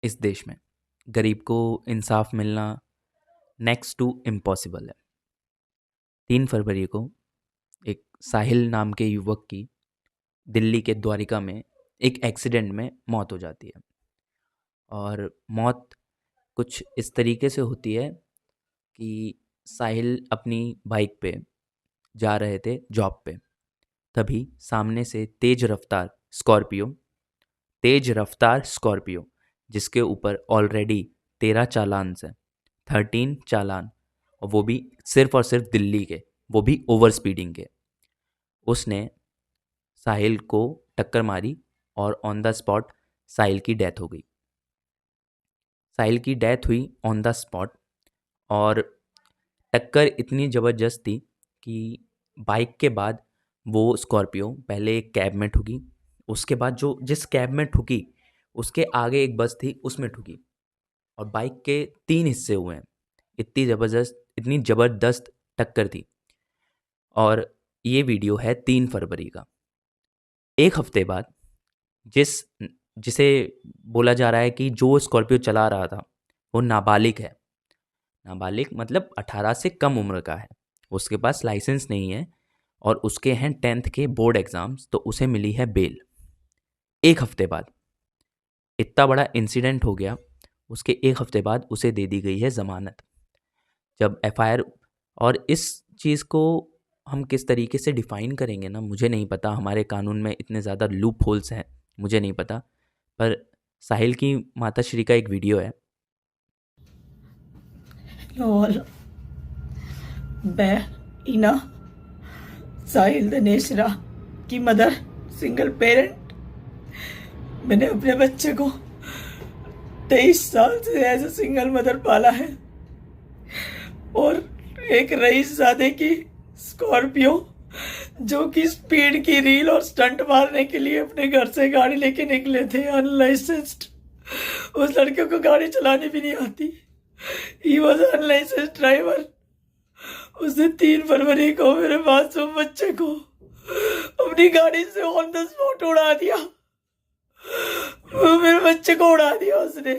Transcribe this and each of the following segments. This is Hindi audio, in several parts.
इस देश में गरीब को इंसाफ मिलना नेक्स्ट टू इम्पॉसिबल है। 3 फरवरी को एक साहिल नाम के युवक की दिल्ली के द्वारिका में एक एक्सीडेंट में मौत हो जाती है। और मौत कुछ इस तरीके से होती है कि साहिल अपनी बाइक पे जा रहे थे जॉब पे, तभी सामने से तेज रफ्तार स्कॉर्पियो जिसके ऊपर ऑलरेडी 13 चालान हैं, 13 चालान, और वो भी सिर्फ और सिर्फ दिल्ली के, वो भी ओवर स्पीडिंग के। उसने साहिल को टक्कर मारी और ऑन द स्पॉट साहिल की डेथ हो गई। साहिल की डेथ हुई ऑन द स्पॉट, और टक्कर इतनी ज़बरदस्त थी कि बाइक के बाद वो स्कॉर्पियो पहले एक कैब में ठुकी, उसके बाद जिस कैब में ठुकी उसके आगे एक बस थी उसमें ठुकी, और बाइक के 3 हिस्से हुए हैं। इतनी ज़बरदस्त टक्कर थी। और ये वीडियो है 3 फरवरी का। एक हफ्ते बाद जिसे बोला जा रहा है कि जो स्कॉर्पियो चला रहा था वो नाबालिग है। नाबालिग मतलब 18 से कम उम्र का है, उसके पास लाइसेंस नहीं है और उसके हैं 10th के बोर्ड एग्ज़ाम्स, तो उसे मिली है बेल। एक हफ्ते बाद इतना बड़ा इंसिडेंट हो गया, उसके एक हफ्ते बाद उसे दे दी गई है ज़मानत। जब एफआईआर, और इस चीज़ को हम किस तरीके से डिफ़ाइन करेंगे ना, मुझे नहीं पता। हमारे कानून में इतने ज़्यादा लूप होल्स हैं, मुझे नहीं पता। पर साहिल की माताश्री का एक वीडियो है। और मैं इना साहिल दनेशरा की मदर, सिंगल पेरेंट। मैंने अपने बच्चे को 23 साल से एज ए सिंगल मदर पाला है, और एक रईसजादे की स्कॉर्पियो जो कि स्पीड की रील और स्टंट मारने के लिए अपने घर से गाड़ी लेके निकले थे अनलाइसेंस्ड। उस लड़के को गाड़ी चलानी भी नहीं आती, ही वॉज अनलाइसेंस्ड ड्राइवर। उसने 3 फरवरी को मेरे मासूम बच्चे को अपनी गाड़ी से ऑन द स्पॉट उड़ा दिया। मेरे बच्चे को उड़ा दिया उसने।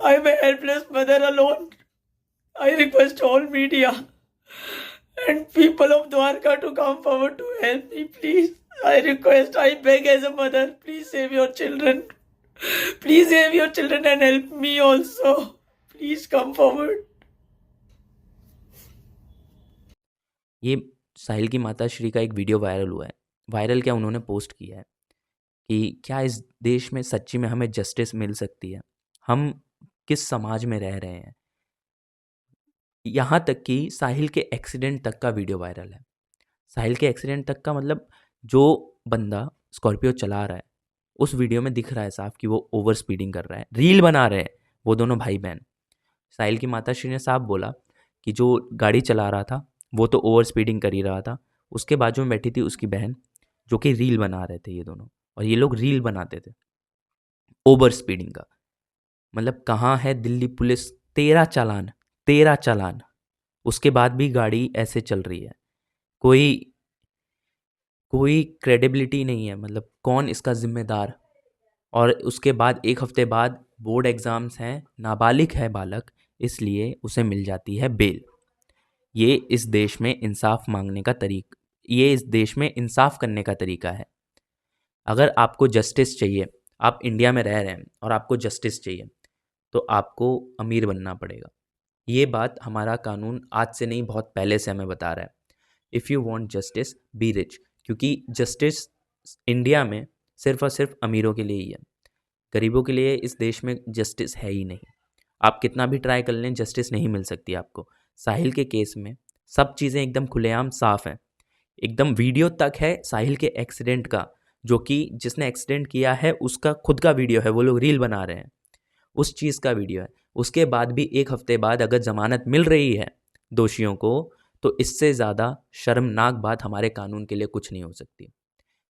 I am a helpless mother alone. I request all media and people of Dwarka to come forward to help me, please. I request, I beg as a mother, please save your children. Please save your children and help me also. Please come forward. ये साहिल की माताश्री का एक वीडियो वायरल हुआ है। वायरल क्या, उन्होंने पोस्ट किया है कि क्या इस देश में सच्ची में हमें जस्टिस मिल सकती है, हम किस समाज में रह रहे हैं। यहाँ तक कि साहिल के एक्सीडेंट तक का वीडियो वायरल है। साहिल के एक्सीडेंट तक का मतलब जो बंदा स्कॉर्पियो चला रहा है उस वीडियो में दिख रहा है साफ कि वो ओवर स्पीडिंग कर रहा है, रील बना रहे हैं वो दोनों भाई बहन। साहिल की माताश्री ने साफ बोला कि जो गाड़ी चला रहा था वो तो ओवर स्पीडिंग कर ही रहा था, उसके बाजू में बैठी थी उसकी बहन जो कि रील बना रहे थे ये दोनों, और ये लोग रील बनाते थे ओवर स्पीडिंग का। मतलब कहाँ है दिल्ली पुलिस? 13 चालान, 13 चालान, उसके बाद भी गाड़ी ऐसे चल रही है। कोई कोई क्रेडिबिलिटी नहीं है, मतलब कौन इसका जिम्मेदार। और उसके बाद एक हफ्ते बाद बोर्ड एग्ज़ाम्स हैं, नाबालिग है बालक, इसलिए उसे मिल जाती है बेल। ये इस देश में इंसाफ करने का तरीका है। अगर आपको जस्टिस चाहिए, आप इंडिया में रह रहे हैं और आपको जस्टिस चाहिए, तो आपको अमीर बनना पड़ेगा। ये बात हमारा कानून आज से नहीं, बहुत पहले से हमें बता रहा है। If you want justice, be rich. क्योंकि जस्टिस इंडिया में सिर्फ और सिर्फ अमीरों के लिए ही है, गरीबों के लिए इस देश में जस्टिस है ही नहीं। आप कितना भी ट्राई कर लें, जस्टिस नहीं मिल सकती आपको। साहिल के केस में सब चीज़ें एकदम खुलेआम साफ हैं, एकदम वीडियो तक है साहिल के एक्सीडेंट का, जो कि जिसने एक्सीडेंट किया है उसका खुद का वीडियो है, वो लोग रील बना रहे हैं, उस चीज़ का वीडियो है। उसके बाद भी एक हफ्ते बाद अगर ज़मानत मिल रही है दोषियों को, तो इससे ज़्यादा शर्मनाक बात हमारे कानून के लिए कुछ नहीं हो सकती।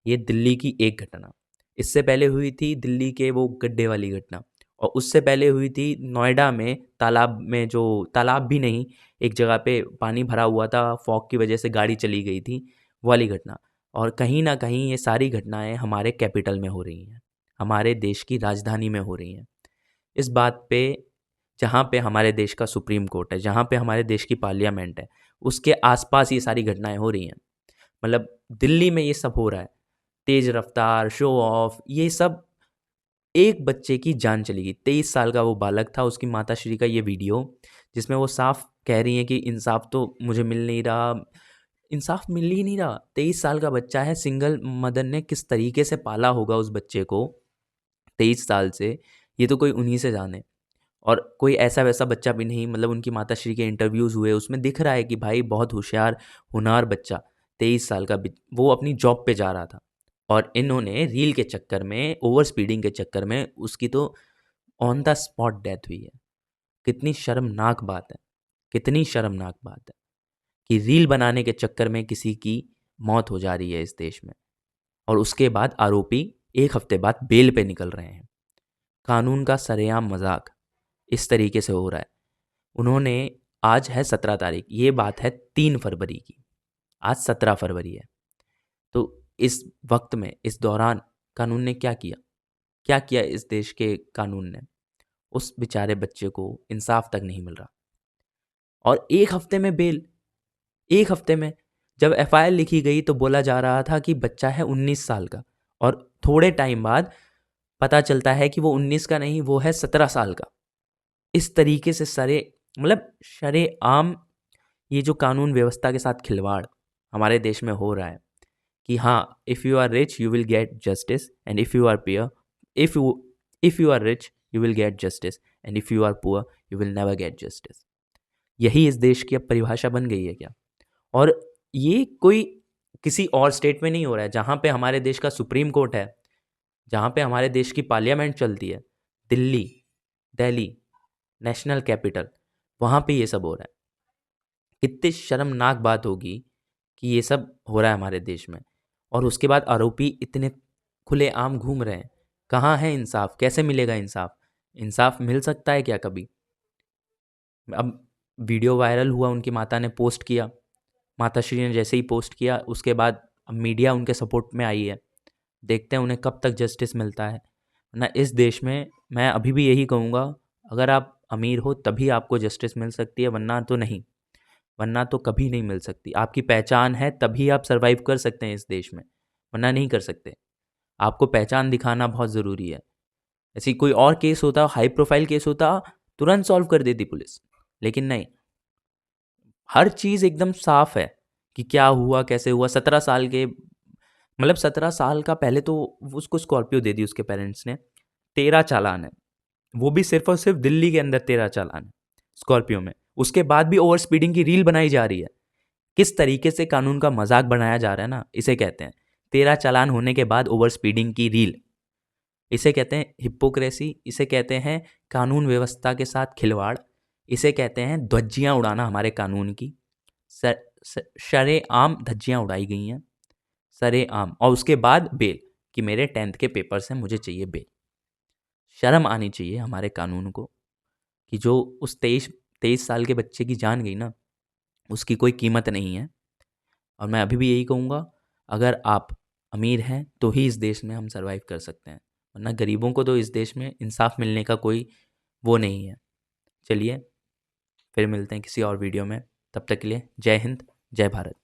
ये दिल्ली की एक घटना, इससे पहले हुई थी दिल्ली के वो गड्ढे वाली घटना, और उससे पहले हुई थी नोएडा में तालाब में, जो तालाब भी नहीं, एक जगह पे पानी भरा हुआ था, फॉग की वजह से गाड़ी चली गई थी, वो वाली घटना। और कहीं ना कहीं ये सारी घटनाएं हमारे कैपिटल में हो रही हैं, हमारे देश की राजधानी में हो रही हैं। इस बात पे जहाँ पे हमारे देश का सुप्रीम कोर्ट है, जहाँ पे हमारे देश की पार्लियामेंट है, उसके आसपास ये सारी घटनाएं हो रही हैं। मतलब दिल्ली में ये सब हो रहा है, तेज रफ्तार, शो ऑफ, ये सब। एक बच्चे की जान चली गई, 23 साल का वो बालक था, उसकी माताश्री का ये वीडियो जिसमें वो साफ कह रही हैं कि इंसाफ तो मुझे मिल नहीं रहा, इंसाफ मिल ही नहीं रहा। 23 साल का बच्चा है, सिंगल मदर ने किस तरीके से पाला होगा उस बच्चे को 23 साल से, ये तो कोई उन्हीं से जाने। और कोई ऐसा वैसा बच्चा भी नहीं, मतलब उनकी माताश्री के इंटरव्यूज़ हुए, उसमें दिख रहा है कि भाई बहुत होशियार होनहार बच्चा, 23 साल का, वो अपनी जॉब पे जा रहा था और इन्होंने रील के चक्कर में, ओवर स्पीडिंग के चक्कर में उसकी तो ऑन द स्पॉट डेथ हुई है। कितनी शर्मनाक बात है, कितनी शर्मनाक बात है कि रील बनाने के चक्कर में किसी की मौत हो जा रही है इस देश में, और उसके बाद आरोपी 1 हफ्ते बाद बेल पे निकल रहे हैं। कानून का सरेआम मजाक इस तरीके से हो रहा है। उन्होंने, आज है 17 तारीख, ये बात है 3 फरवरी की, आज 17 फरवरी है। तो इस वक्त में, इस दौरान कानून ने क्या किया, क्या किया इस देश के कानून ने? उस बेचारे बच्चे को इंसाफ तक नहीं मिल रहा, और 1 हफ्ते में बेल। 1 हफ्ते में जब एफआईआर लिखी गई तो बोला जा रहा था कि बच्चा है 19 साल का, और थोड़े टाइम बाद पता चलता है कि वो 19 का नहीं, वो है 17 साल का। इस तरीके से मतलब शरेआम ये जो कानून व्यवस्था के साथ खिलवाड़ हमारे देश में हो रहा है कि हाँ, if you are rich you will get justice, and if you are poor, if you if you are rich you will get justice, and if you are poor you will never get justice. यही इस देश की अब परिभाषा बन गई है क्या? और ये कोई किसी और स्टेट में नहीं हो रहा है, जहाँ पे हमारे देश का सुप्रीम कोर्ट है, जहाँ पे हमारे देश की पार्लियामेंट चलती है, दिल्ली, दिल्ली नेशनल कैपिटल, वहाँ पे ये सब हो रहा है। कितनी शर्मनाक बात होगी कि ये सब हो रहा है हमारे देश में, और उसके बाद आरोपी इतने खुलेआम घूम रहे हैं। कहाँ है इंसाफ? कैसे मिलेगा इंसाफ? इंसाफ मिल सकता है क्या कभी? अब वीडियो वायरल हुआ, उनकी माता ने पोस्ट किया, माताश्री ने जैसे ही पोस्ट किया उसके बाद अब मीडिया उनके सपोर्ट में आई है। देखते हैं उन्हें कब तक जस्टिस मिलता है ना। इस देश में मैं अभी भी यही कहूँगा, अगर आप अमीर हो तभी आपको जस्टिस मिल सकती है, वरना तो नहीं, वरना तो कभी नहीं मिल सकती। आपकी पहचान है तभी आप सर्वाइव कर सकते हैं इस देश में, वरना नहीं कर सकते। आपको पहचान दिखाना बहुत ज़रूरी है। ऐसी कोई और केस होता, हाई प्रोफाइल केस होता, तुरंत सॉल्व कर देती पुलिस, लेकिन नहीं, हर चीज़ एकदम साफ है कि क्या हुआ, कैसे हुआ। 17 साल के, मतलब 17 साल का, पहले तो उसको स्कॉर्पियो दे दी उसके पेरेंट्स ने, 13 चालान है, वो भी सिर्फ और सिर्फ दिल्ली के अंदर 13 चालान है स्कॉर्पियो में। उसके बाद भी ओवर स्पीडिंग की रील बनाई जा रही है। किस तरीके से कानून का मजाक बनाया जा रहा है ना, इसे कहते हैं 13 चालान होने के बाद ओवर स्पीडिंग की रील। इसे कहते हैं हिप्पोक्रेसी, इसे कहते हैं कानून व्यवस्था के साथ खिलवाड़, इसे कहते हैं धज्जियाँ उड़ाना हमारे कानून की। शरेआम धज्जियाँ उड़ाई गई हैं, सरेआम। और उसके बाद बेल, कि मेरे 10th के पेपर्स हैं, मुझे चाहिए बेल। शर्म आनी चाहिए हमारे कानून को कि जो उस 23 साल के बच्चे की जान गई ना, उसकी कोई कीमत नहीं है। और मैं अभी भी यही कहूँगा, अगर आप अमीर हैं तो ही इस देश में हम सर्वाइव कर सकते हैं, वरना गरीबों को तो इस देश में इंसाफ मिलने का कोई वो नहीं है। चलिए, फिर मिलते हैं किसी और वीडियो में, तब तक के लिए जय हिंद, जय भारत।